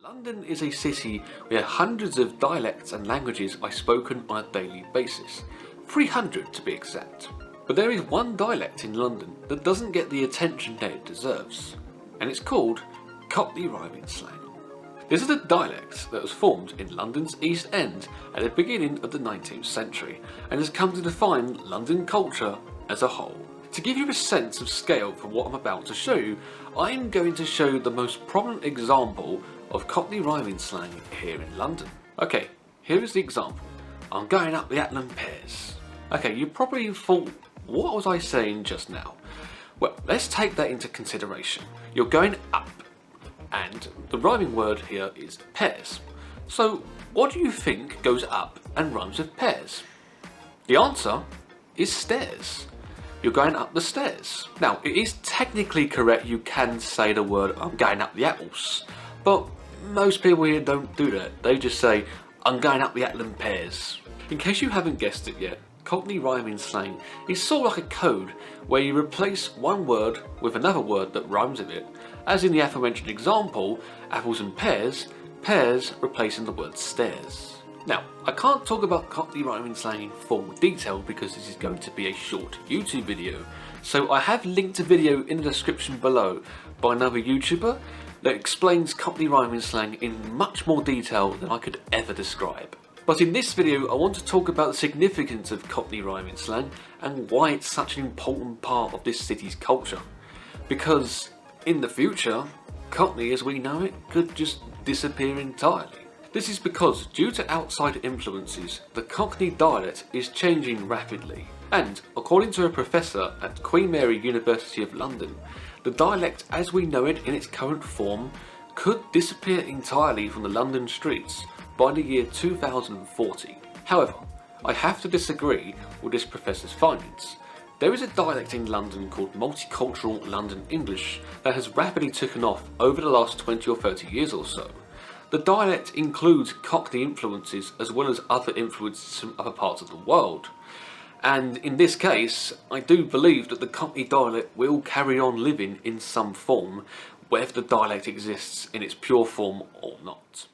London is a city where hundreds of dialects and languages are spoken on a daily basis, 300 to be exact. But there is one dialect in London that doesn't get the attention that it deserves, and it's called Cockney Rhyming Slang. This is a dialect that was formed in London's East End at the beginning of the 19th century and has come to define London culture as a whole. To give you a sense of scale for what I'm about to show you, I'm going to show the most prominent example of Cockney Rhyming Slang here in London. Okay, here is the example. I'm going up the Acklam Pears. Okay, you probably thought, what was I saying just now? Well, let's take that into consideration. You're going up, and the rhyming word here is pears. So, what do you think goes up and rhymes with pears? The answer is stairs. You're going up the stairs. Now, it is technically correct, you can say the word, I'm going up the apples, but most people here don't do that. They just say, I'm going up the Acklam Pears. In case you haven't guessed it yet, Cockney Rhyming Slang is sort of like a code where you replace one word with another word that rhymes with it. As in the aforementioned example, apples and pears, pears replacing the word stairs. Now, I can't talk about Cockney Rhyming Slang in full detail because this is going to be a short YouTube video, so I have linked a video in the description below by another YouTuber that explains Cockney Rhyming Slang in much more detail than I could ever describe. But in this video I want to talk about the significance of Cockney Rhyming Slang and why it's such an important part of this city's culture. Because in the future, Cockney as we know it could just disappear entirely. This is because, due to outside influences, the Cockney dialect is changing rapidly. And, according to a professor at Queen Mary University of London, the dialect as we know it in its current form could disappear entirely from the London streets by the year 2040. However, I have to disagree with this professor's findings. There is a dialect in London called Multicultural London English that has rapidly taken off over the last 20 or 30 years or so. The dialect includes Cockney influences as well as other influences from other parts of the world. And in this case, I do believe that the Cockney dialect will carry on living in some form, whether the dialect exists in its pure form or not.